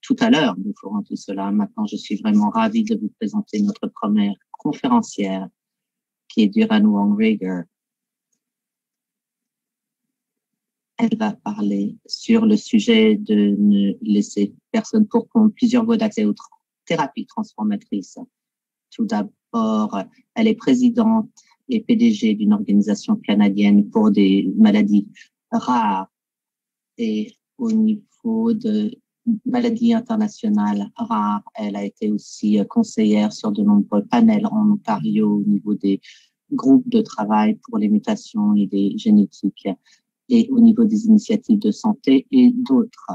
tout à l'heure, nous ferons tout cela. Maintenant, je suis vraiment ravie de vous présenter notre première conférencière, qui est Duran Wong Rieger. Elle va parler sur le sujet de ne laisser personne pour compte, plusieurs voies d'accès aux thérapies transformatrices. Tout d'abord, elle est présidente et PDG d'une organisation canadienne pour des maladies rares et au niveau de maladies internationales rares, elle a été aussi conseillère sur de nombreux panels en Ontario au niveau des groupes de travail pour les mutations et les génétiques et au niveau des initiatives de santé et d'autres.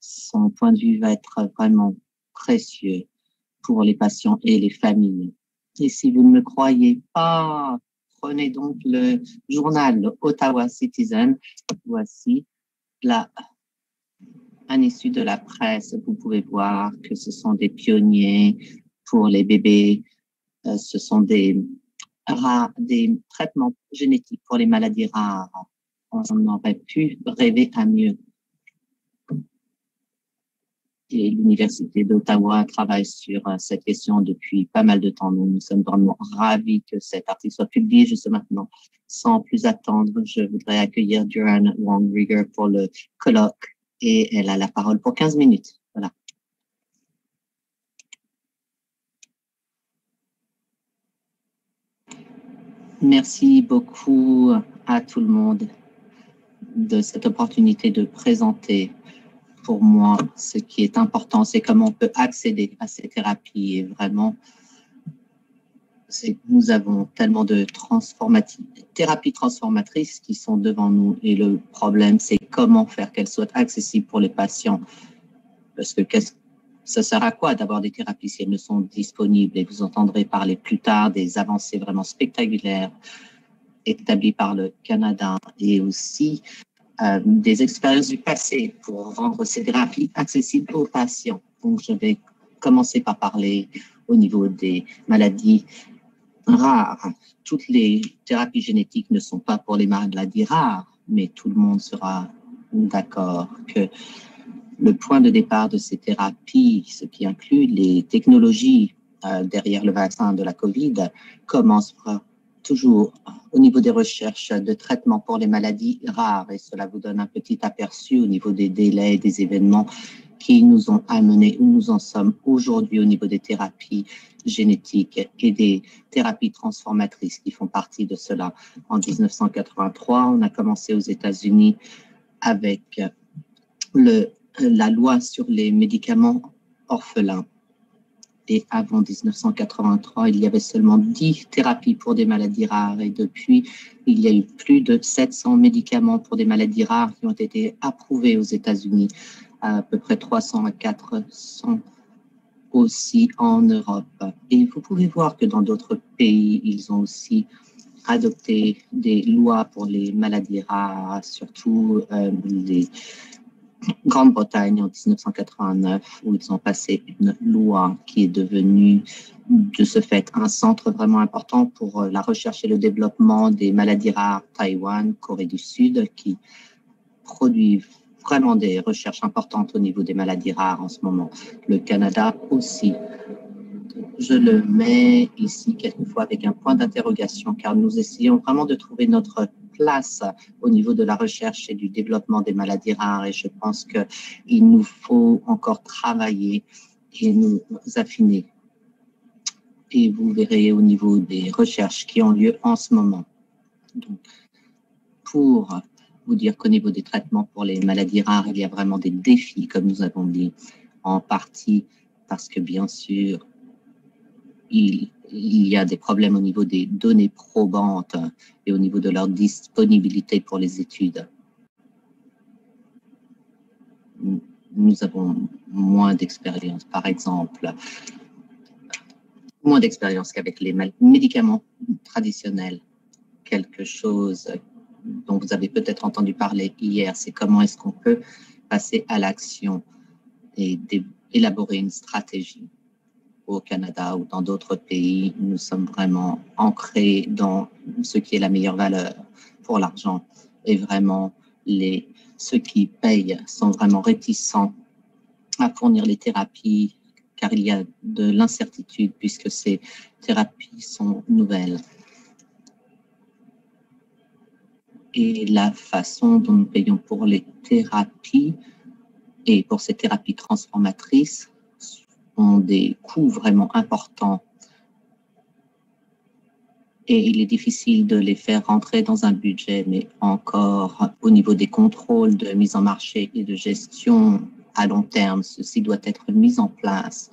Son point de vue va être vraiment précieux pour les patients et les familles. Et si vous ne me croyez pas, prenez donc le journal le Ottawa Citizen. Voici un issu de la presse. Vous pouvez voir que ce sont des pionniers pour les bébés. Ce sont des traitements génétiques pour les maladies rares. On aurait pu rêver à mieux. Et l'Université d'Ottawa travaille sur cette question depuis pas mal de temps. Nous sommes vraiment ravis que cet article soit publié juste maintenant. Sans plus attendre, je voudrais accueillir Duran Wong Rieger pour le colloque et elle a la parole pour 15 minutes. Voilà. Merci beaucoup à tout le monde de cette opportunité de présenter. Pour moi, ce qui est important, c'est comment on peut accéder à ces thérapies. Et vraiment, nous avons tellement de thérapies transformatrices qui sont devant nous. Et le problème, c'est comment faire qu'elles soient accessibles pour les patients. Parce que ça sert à quoi d'avoir des thérapies si elles ne sont disponibles? Et vous entendrez parler plus tard des avancées vraiment spectaculaires établies par le Canada et aussi des expériences du passé pour rendre ces thérapies accessibles aux patients. Donc, je vais commencer par parler au niveau des maladies rares. Toutes les thérapies génétiques ne sont pas pour les maladies rares, mais tout le monde sera d'accord que le point de départ de ces thérapies, ce qui inclut les technologies derrière le vaccin de la COVID, commence toujours au niveau des recherches de traitement pour les maladies rares. Et cela vous donne un petit aperçu au niveau des délais et des événements qui nous ont amenés où nous en sommes aujourd'hui au niveau des thérapies génétiques et des thérapies transformatrices qui font partie de cela. En 1983, on a commencé aux États-Unis avec la loi sur les médicaments orphelins. Et avant 1983, il y avait seulement 10 thérapies pour des maladies rares. Et depuis, il y a eu plus de 700 médicaments pour des maladies rares qui ont été approuvés aux États-Unis, à peu près 300 à 400 aussi en Europe. Et vous pouvez voir que dans d'autres pays, ils ont aussi adopté des lois pour les maladies rares, surtout les Grande-Bretagne en 1989, où ils ont passé une loi qui est devenue, de ce fait, un centre vraiment important pour la recherche et le développement des maladies rares. Taïwan, Corée du Sud, qui produit vraiment des recherches importantes au niveau des maladies rares en ce moment. Le Canada aussi. Je le mets ici quelquefois avec un point d'interrogation, car nous essayons vraiment de trouver notre place au niveau de la recherche et du développement des maladies rares. Et je pense qu'il nous faut encore travailler et nous affiner. Et vous verrez au niveau des recherches qui ont lieu en ce moment. Donc, pour vous dire qu'au niveau des traitements pour les maladies rares, il y a vraiment des défis, comme nous avons dit, en partie parce que, bien sûr, il y a des problèmes au niveau des données probantes et au niveau de leur disponibilité pour les études. Nous avons moins d'expérience, par exemple, moins d'expérience qu'avec les médicaments traditionnels. Quelque chose dont vous avez peut-être entendu parler hier, c'est comment est-ce qu'on peut passer à l'action et élaborer une stratégie. Au Canada ou dans d'autres pays, nous sommes vraiment ancrés dans ce qui est la meilleure valeur pour l'argent. Et vraiment, ceux qui payent sont vraiment réticents à fournir les thérapies, car il y a de l'incertitude puisque ces thérapies sont nouvelles. Et la façon dont nous payons pour les thérapies et pour ces thérapies transformatrices ont des coûts vraiment importants. Et il est difficile de les faire rentrer dans un budget, mais encore au niveau des contrôles de mise en marché et de gestion à long terme, ceci doit être mis en place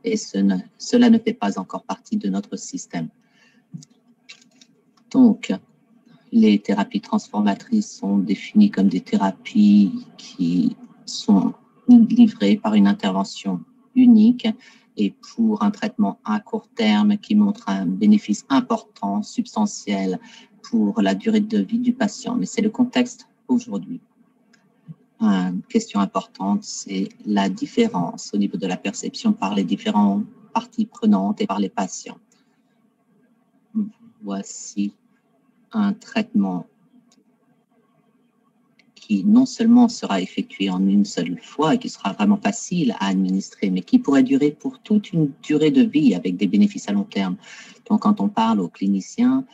et cela ne fait pas encore partie de notre système. Donc, les thérapies transformatrices sont définies comme des thérapies qui sont livrées par une intervention unique et pour un traitement à court terme qui montre un bénéfice important, substantiel pour la durée de vie du patient. Mais c'est le contexte aujourd'hui. Une question importante, c'est la différence au niveau de la perception par les différentes parties prenantes et par les patients. Voici un traitement qui non seulement sera effectué en une seule fois et qui sera vraiment facile à administrer, mais qui pourrait durer pour toute une durée de vie avec des bénéfices à long terme. Donc, quand on parle aux cliniciens,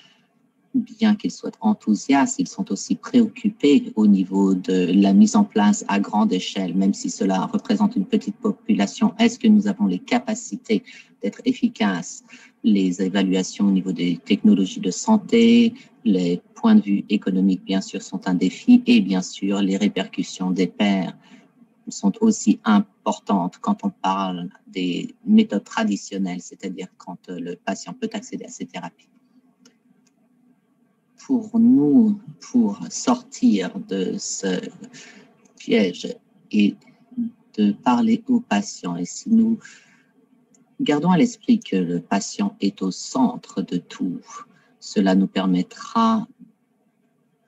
bien qu'ils soient enthousiastes, ils sont aussi préoccupés au niveau de la mise en place à grande échelle, même si cela représente une petite population. Est-ce que nous avons les capacités d'être efficaces? Les évaluations au niveau des technologies de santé, les points de vue économiques, bien sûr, sont un défi et bien sûr, les répercussions des pairs sont aussi importantes quand on parle des méthodes traditionnelles, c'est-à-dire quand le patient peut accéder à ces thérapies. Pour nous, pour sortir de ce piège et de parler aux patients, et si nous gardons à l'esprit que le patient est au centre de tout, cela nous permettra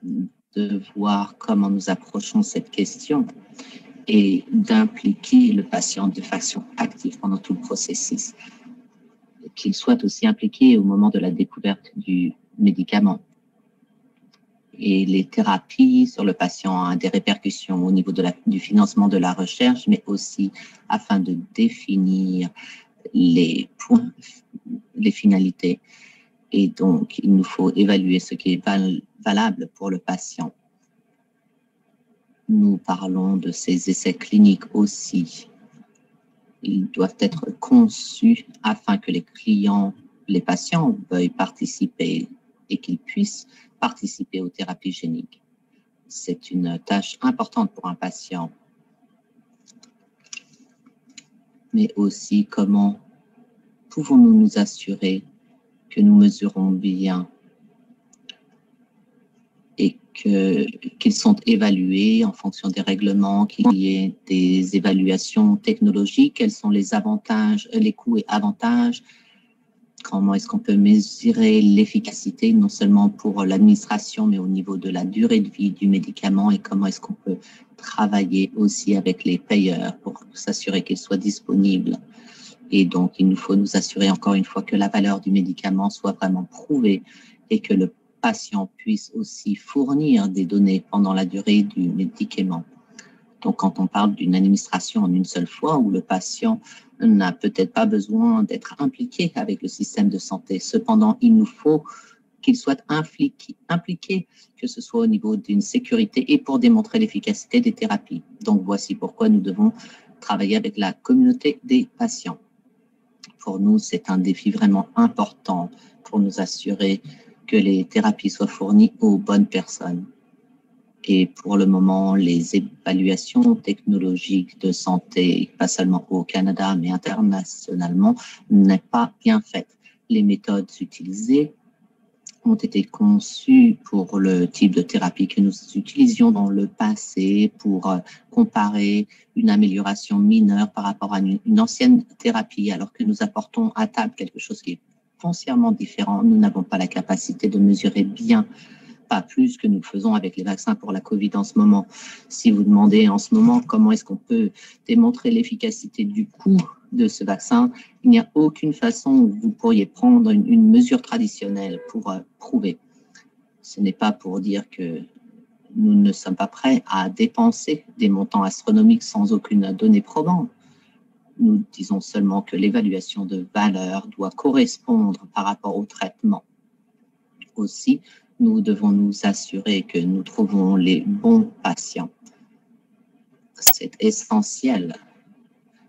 de voir comment nous approchons cette question et d'impliquer le patient de façon active pendant tout le processus, qu'il soit aussi impliqué au moment de la découverte du médicament. Et les thérapies sur le patient ont des répercussions au niveau du financement de la recherche, mais aussi afin de définir les points, les finalités. Et donc, il nous faut évaluer ce qui est valable pour le patient. Nous parlons de ces essais cliniques aussi. Ils doivent être conçus afin que les clients, les patients veuillent participer et qu'ils puissent participer aux thérapies géniques. C'est une tâche importante pour un patient. Mais aussi, comment pouvons-nous nous assurer que nous mesurons bien et qu'ils sont évalués en fonction des règlements, qu'il y ait des évaluations technologiques, quels sont les avantages, les coûts et avantages, comment est-ce qu'on peut mesurer l'efficacité, non seulement pour l'administration, mais au niveau de la durée de vie du médicament et comment est-ce qu'on peut travailler aussi avec les payeurs pour s'assurer qu'ils soient disponibles. Et donc, il nous faut nous assurer encore une fois que la valeur du médicament soit vraiment prouvée et que le patient puisse aussi fournir des données pendant la durée du médicament. Donc, quand on parle d'une administration en une seule fois où le patient n'a peut-être pas besoin d'être impliqué avec le système de santé, cependant, il nous faut qu'il soit impliqué, que ce soit au niveau d'une sécurité et pour démontrer l'efficacité des thérapies. Donc, voici pourquoi nous devons travailler avec la communauté des patients. Pour nous, c'est un défi vraiment important pour nous assurer que les thérapies soient fournies aux bonnes personnes. Et pour le moment, les évaluations technologiques de santé, pas seulement au Canada, mais internationalement, n'est pas bien faites. Les méthodes utilisées ont été conçues pour le type de thérapie que nous utilisions dans le passé pour comparer une amélioration mineure par rapport à une ancienne thérapie, alors que nous apportons à table quelque chose qui est foncièrement différent. Nous n'avons pas la capacité de mesurer bien, pas plus que nous faisons avec les vaccins pour la COVID en ce moment. Si vous demandez en ce moment comment est-ce qu'on peut démontrer l'efficacité du coût de ce vaccin, il n'y a aucune façon où vous pourriez prendre une mesure traditionnelle pour prouver. Ce n'est pas pour dire que nous ne sommes pas prêts à dépenser des montants astronomiques sans aucune donnée probante. nous disons seulement que l'évaluation de valeur doit correspondre par rapport au traitement. Aussi, nous devons nous assurer que nous trouvons les bons patients. C'est essentiel.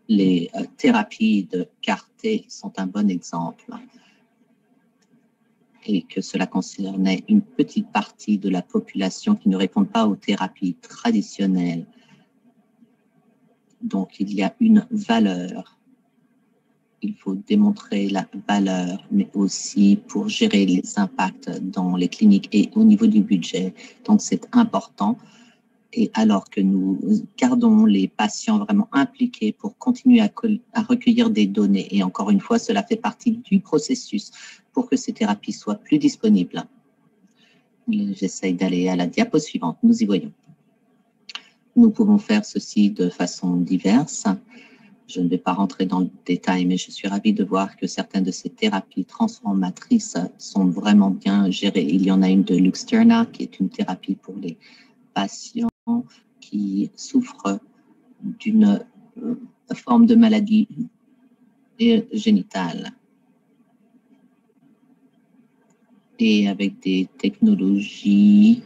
Les thérapies de CAR-T sont un bon exemple et que cela concernait une petite partie de la population qui ne répond pas aux thérapies traditionnelles. Donc, il y a une valeur. Il faut démontrer la valeur, mais aussi pour gérer les impacts dans les cliniques et au niveau du budget. Donc, c'est important. Et alors que nous gardons les patients vraiment impliqués pour continuer à recueillir des données, et encore une fois, cela fait partie du processus pour que ces thérapies soient plus disponibles. J'essaye d'aller à la diapo suivante. Nous y voyons. Nous pouvons faire ceci de façon diverse. Je ne vais pas rentrer dans le détail, mais je suis ravie de voir que certaines de ces thérapies transformatrices sont vraiment bien gérées. Il y en a une de Luxturna, qui est une thérapie pour les patients qui souffrent d'une forme de maladie génitale. Et avec des technologies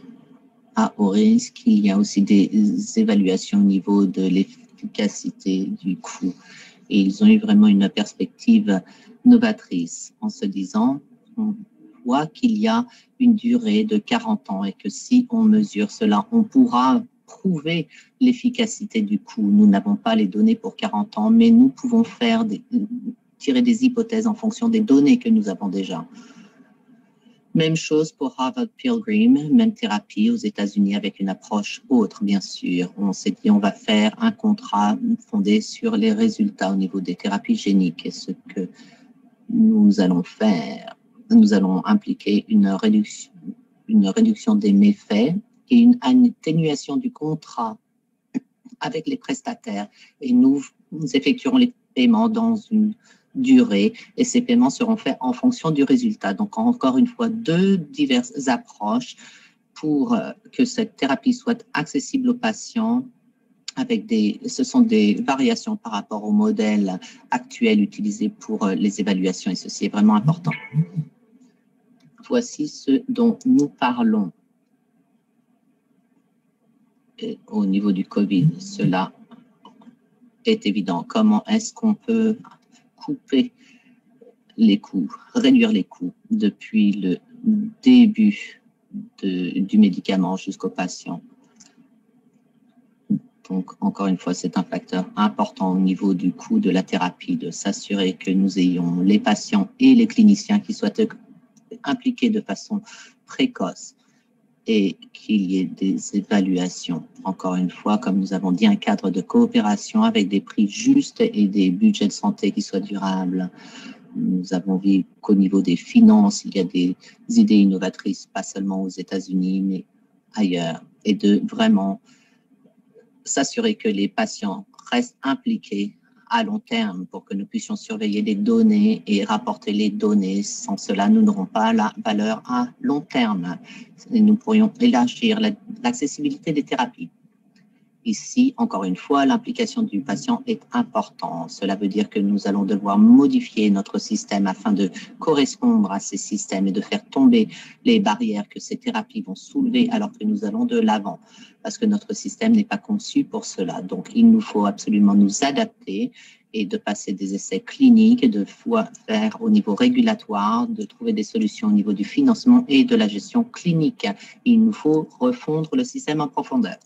à haut risque, il y a aussi des évaluations au niveau de l'efficacité du coût. Et ils ont eu vraiment une perspective novatrice en se disant, on voit qu'il y a une durée de 40 ans et que si on mesure cela, on pourra prouver l'efficacité du coût. Nous n'avons pas les données pour 40 ans, mais nous pouvons tirer des hypothèses en fonction des données que nous avons déjà. Même chose pour Harvard Pilgrim, même thérapie aux États-Unis avec une approche autre, bien sûr. On s'est dit on va faire un contrat fondé sur les résultats au niveau des thérapies géniques. Et ce que nous allons faire, nous allons impliquer une réduction des méfaits et une atténuation du contrat avec les prestataires. Et nous effectuerons les paiements dans une durée et ces paiements seront faits en fonction du résultat. Donc, encore une fois, deux diverses approches pour que cette thérapie soit accessible aux patients avec ce sont des variations par rapport au modèle actuel utilisé pour les évaluations et ceci est vraiment important. Voici ce dont nous parlons. Et au niveau du COVID, cela est évident. Comment est-ce qu'on peut couper les coûts, réduire les coûts depuis le début du médicament jusqu'au patient. Donc, encore une fois, c'est un facteur important au niveau du coût de la thérapie, de s'assurer que nous ayons les patients et les cliniciens qui soient impliqués de façon précoce et qu'il y ait des évaluations. Encore une fois, comme nous avons dit, un cadre de coopération avec des prix justes et des budgets de santé qui soient durables. Nous avons vu qu'au niveau des finances, il y a des idées innovatrices, pas seulement aux États-Unis, mais ailleurs. Et de vraiment s'assurer que les patients restent impliqués à long terme pour que nous puissions surveiller les données et rapporter les données. Sans cela, nous n'aurons pas la valeur à long terme. Et nous pourrions élargir l'accessibilité des thérapies. Ici, encore une fois, l'implication du patient est importante. Cela veut dire que nous allons devoir modifier notre système afin de correspondre à ces systèmes et de faire tomber les barrières que ces thérapies vont soulever alors que nous allons de l'avant, parce que notre système n'est pas conçu pour cela. Donc, il nous faut absolument nous adapter et de passer des essais cliniques, de faire au niveau régulatoire, de trouver des solutions au niveau du financement et de la gestion clinique. Il nous faut refondre le système en profondeur.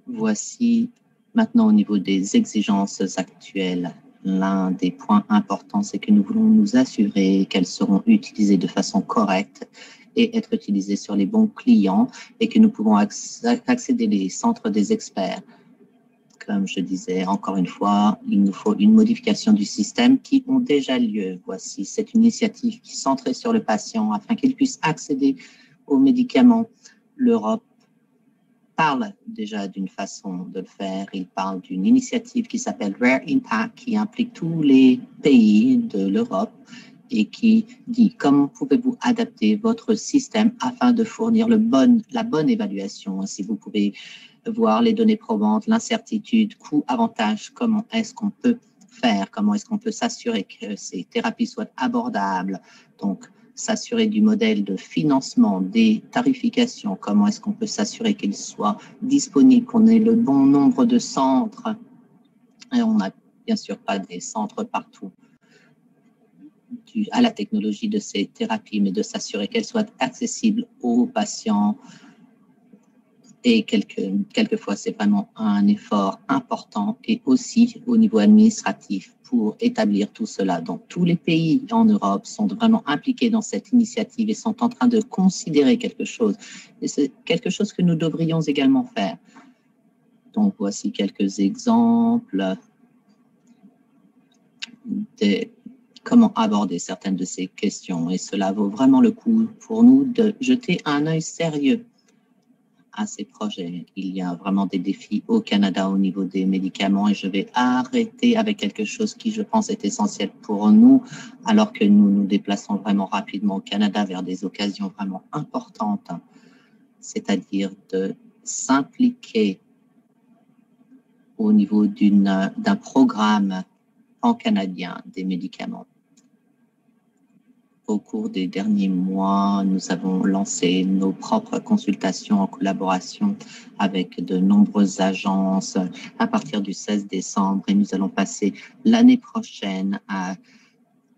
Voici maintenant au niveau des exigences actuelles. L'un des points importants, c'est que nous voulons nous assurer qu'elles seront utilisées de façon correcte et être utilisées sur les bons clients et que nous pouvons accéder les centres des experts. Comme je disais, encore une fois, il nous faut une modification du système qui ont déjà lieu. Voici, c'est une initiative qui est centrée sur le patient afin qu'il puisse accéder aux médicaments. L'Europe parle déjà d'une façon de le faire. Il parle d'une initiative qui s'appelle Rare Impact, qui implique tous les pays de l'Europe et qui dit comment pouvez-vous adapter votre système afin de fournir la bonne évaluation. Si vous pouvez voir les données probantes, l'incertitude, coût, avantage, comment est-ce qu'on peut faire, comment est-ce qu'on peut s'assurer que ces thérapies soient abordables, donc s'assurer du modèle de financement, des tarifications, comment est-ce qu'on peut s'assurer qu'ils soient disponibles, qu'on ait le bon nombre de centres. Et on n'a bien sûr pas des centres partout à la technologie de ces thérapies, mais de s'assurer qu'elles soient accessibles aux patients. Et quelquefois, c'est vraiment un effort important et aussi au niveau administratif pour établir tout cela. Donc, tous les pays en Europe sont vraiment impliqués dans cette initiative et sont en train de considérer quelque chose. Et c'est quelque chose que nous devrions également faire. Donc, voici quelques exemples de comment aborder certaines de ces questions. Et cela vaut vraiment le coup pour nous de jeter un œil sérieux à ces projets. Il y a vraiment des défis au Canada au niveau des médicaments et je vais arrêter avec quelque chose qui, je pense, est essentiel pour nous alors que nous nous déplaçons vraiment rapidement au Canada vers des occasions vraiment importantes, c'est-à-dire de s'impliquer au niveau d'un programme pan-canadien des médicaments. Au cours des derniers mois, nous avons lancé nos propres consultations en collaboration avec de nombreuses agences à partir du 16 décembre et nous allons passer l'année prochaine à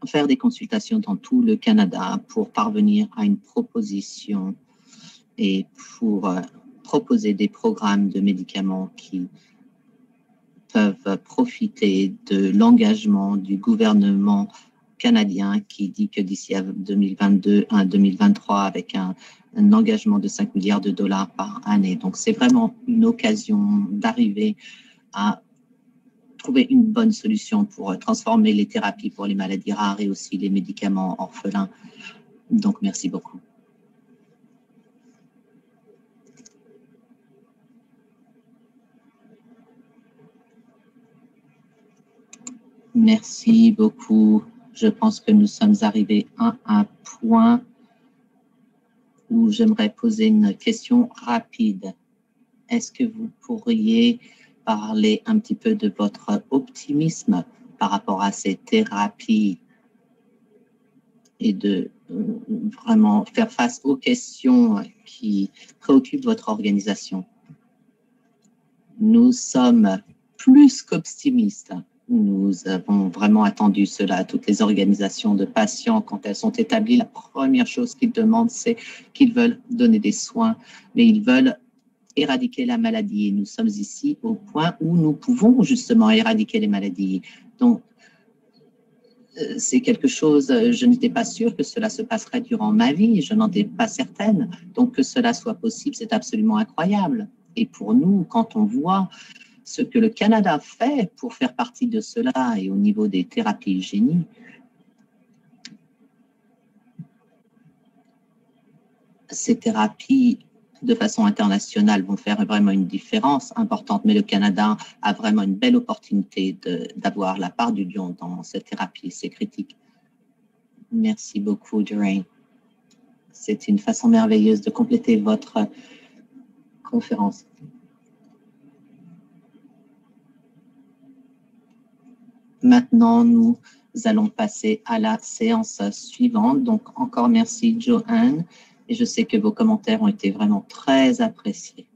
faire des consultations dans tout le Canada pour parvenir à une proposition et pour proposer des programmes de médicaments qui peuvent profiter de l'engagement du gouvernement canadien qui dit que d'ici à 2022 à 2023 avec un engagement de 5 milliards de dollars par année. Donc, c'est vraiment une occasion d'arriver à trouver une bonne solution pour transformer les thérapies pour les maladies rares et aussi les médicaments orphelins. Donc, merci beaucoup. Merci beaucoup. Je pense que nous sommes arrivés à un point où j'aimerais poser une question rapide. Est-ce que vous pourriez parler un petit peu de votre optimisme par rapport à ces thérapies et de vraiment faire face aux questions qui préoccupent votre organisation? Nous sommes plus qu'optimistes. Nous avons vraiment attendu cela. Toutes les organisations de patients, quand elles sont établies, la première chose qu'ils demandent, c'est qu'ils veulent donner des soins, mais ils veulent éradiquer la maladie. Et nous sommes ici au point où nous pouvons justement éradiquer les maladies. Donc, c'est quelque chose, je n'étais pas sûre que cela se passerait durant ma vie, je n'en étais pas certaine. Donc, que cela soit possible, c'est absolument incroyable. Et pour nous, quand on voit ce que le Canada fait pour faire partie de cela et au niveau des thérapies génie, ces thérapies de façon internationale vont faire vraiment une différence importante, mais le Canada a vraiment une belle opportunité d'avoir la part du lion dans cette thérapie, c'est critique. Merci beaucoup, Durain. C'est une façon merveilleuse de compléter votre conférence. Maintenant, nous allons passer à la séance suivante. Donc, encore merci, Joanne. Et je sais que vos commentaires ont été vraiment très appréciés.